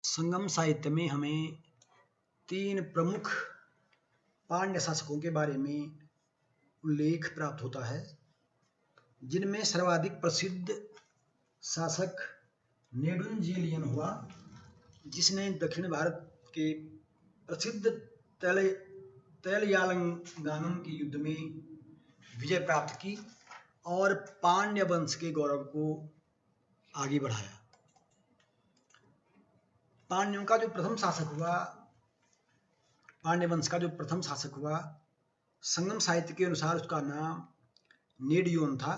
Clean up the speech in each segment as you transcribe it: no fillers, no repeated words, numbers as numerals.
संगम साहित्य में हमें तीन प्रमुख पांड्य शासकों के बारे में उल्लेख प्राप्त होता है, जिनमें सर्वाधिक प्रसिद्ध शासक नेडुंजिलियन हुआ, जिसने दक्षिण भारत के प्रसिद्ध तैलयालंगानम के युद्ध में विजय प्राप्त की और पांड्य वंश के गौरव को आगे बढ़ाया। पांड्यों का जो प्रथम शासक हुआ, पांड्य वंश का जो प्रथम शासक हुआ, संगम साहित्य के अनुसार उसका नाम नेडियोन था।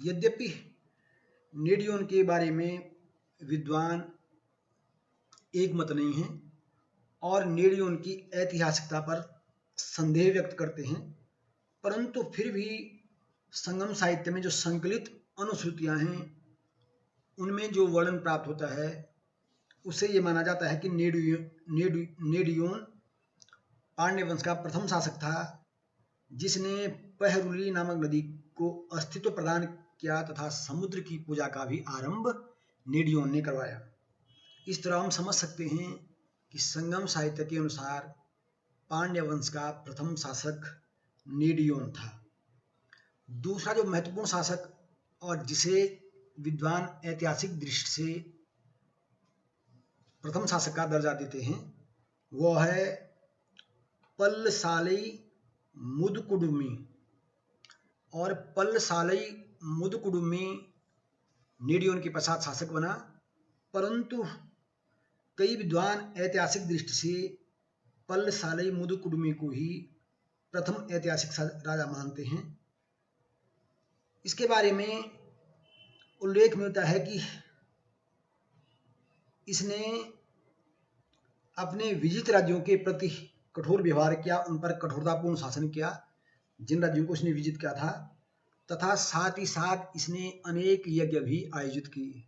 यद्यपि नेडियोन के बारे में विद्वान एक मत नहीं है और नेडियोन की ऐतिहासिकता पर संदेह व्यक्त करते हैं, परंतु फिर भी संगम साहित्य में जो संकलित अनुश्रुतियां हैं उनमें जो वर्णन प्राप्त होता है उससे ये माना जाता है कि नेडियोन पांड्य वंश का प्रथम शासक था, जिसने पहरुली नामक नदी को अस्तित्व प्रदान किया तथा समुद्र की पूजा का भी आरंभ नेडियोन ने करवाया। इस तरह हम समझ सकते हैं कि संगम साहित्य के अनुसार पांड्य वंश का प्रथम शासक नेडियोन था। दूसरा जो महत्वपूर्ण शासक और जिसे विद्वान ऐतिहासिक दृष्टि से प्रथम शासक का दर्जा देते हैं वह है पल्लसालई मुदकुडुमी। और पल्लसालई मुदकुडुमी नेडियोन के पश्चात शासक बना, परंतु कई विद्वान ऐतिहासिक दृष्टि से पल्लसालई मुदकुडुमी को ही प्रथम ऐतिहासिक राजा मानते हैं। इसके बारे में उल्लेख मिलता है कि इसने अपने विजित राज्यों के प्रति कठोर व्यवहार किया, उन पर कठोरतापूर्ण शासन किया जिन राज्यों को इसने विजित किया था, तथा साथ ही साथ इसने अनेक यज्ञ भी आयोजित किए,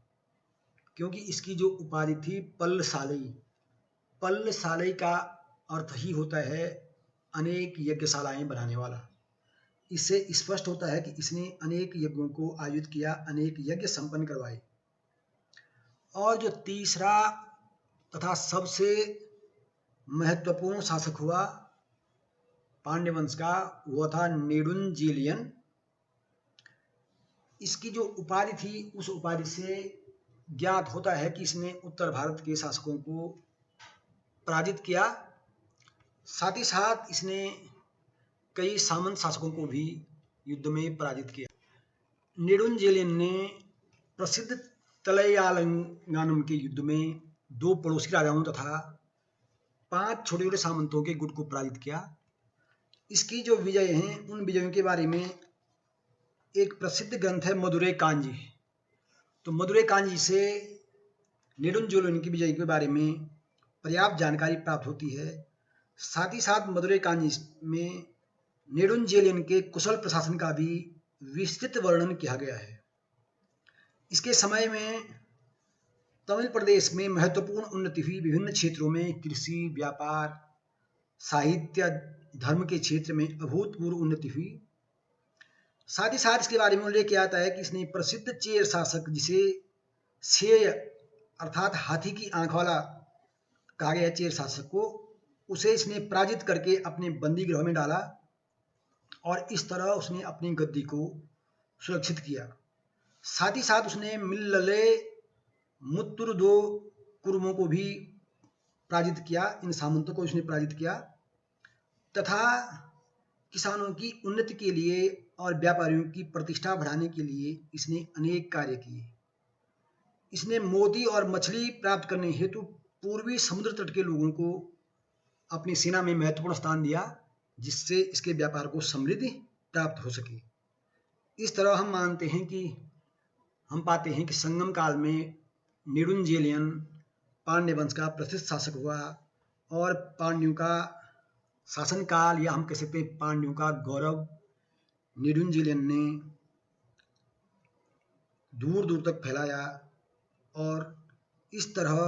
क्योंकि इसकी जो उपाधि थी पल्लसालई, पल्लसालई का अर्थ ही होता है अनेक यज्ञशालाएं बनाने वाला। इससे स्पष्ट होता है कि इसने अनेक यज्ञों को आयोजित किया, अनेक यज्ञ संपन्न करवाए। और जो तीसरा तथा सबसे महत्वपूर्ण शासक हुआ पांड्य वंश का वह था नेडुंजिलियन। इसकी जो उपाधि थी उस उपाधि से ज्ञात होता है कि इसने उत्तर भारत के शासकों को पराजित किया, साथ ही साथ इसने कई सामंत शासकों को भी युद्ध में पराजित किया। नेडुंजिलियन ने प्रसिद्ध तलैयालंगानम के युद्ध में दो पड़ोसी राजाओं तथा 5 छोटे छोटे सामंतों के गुट को पराजित किया। इसकी जो विजय हैं उन विजयों के बारे में एक प्रसिद्ध ग्रंथ है मदुरै कांजी। तो मदुरै कांजी से नेडुंजिलियन की विजय के बारे में पर्याप्त जानकारी प्राप्त होती है। साथ ही साथ मदुरै कांजी में नेडुंजिलियन के कुशल प्रशासन का भी विस्तृत वर्णन किया गया है। इसके समय में तमिल प्रदेश में महत्वपूर्ण उन्नति हुई, विभिन्न क्षेत्रों में कृषि, व्यापार, साहित्य, धर्म के क्षेत्र में अभूतपूर्व उन्नति हुई। साथ ही साथ इसके बारे में उल्लेख किया जाता है कि इसने प्रसिद्ध चेर शासक, जिसे शेय अर्थात हाथी की आंख वाला कहा गया चेर शासक को, उसे इसने पराजित करके अपने बंदी गृह में डाला और इस तरह उसने अपनी गद्दी को सुरक्षित किया। साथ ही साथ उसने मिल्लले मुत्तुरुदो कुरुमों को भी पराजित किया, इन सामंतों को उसने पराजित किया तथा किसानों की उन्नति के लिए और व्यापारियों की प्रतिष्ठा बढ़ाने के लिए इसने अनेक कार्य किए। इसने मोती और मछली प्राप्त करने हेतु पूर्वी समुद्र तट के लोगों को अपनी सेना में महत्वपूर्ण स्थान दिया, जिससे इसके व्यापार को समृद्धि प्राप्त हो सके। इस तरह हम पाते हैं कि संगम काल में नेडुंजिलियन पांड्य वंश का प्रसिद्ध शासक हुआ और पांड्यों का शासनकाल, या हम कह सकते हैं पांड्यों का गौरव, नेडुंजिलियन ने दूर दूर तक फैलाया। और इस तरह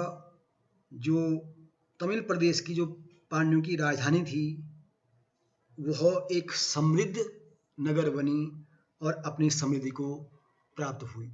जो तमिल प्रदेश की जो पांड्यों की राजधानी थी वह एक समृद्ध नगर बनी और अपनी समृद्धि को प्राप्त हुई।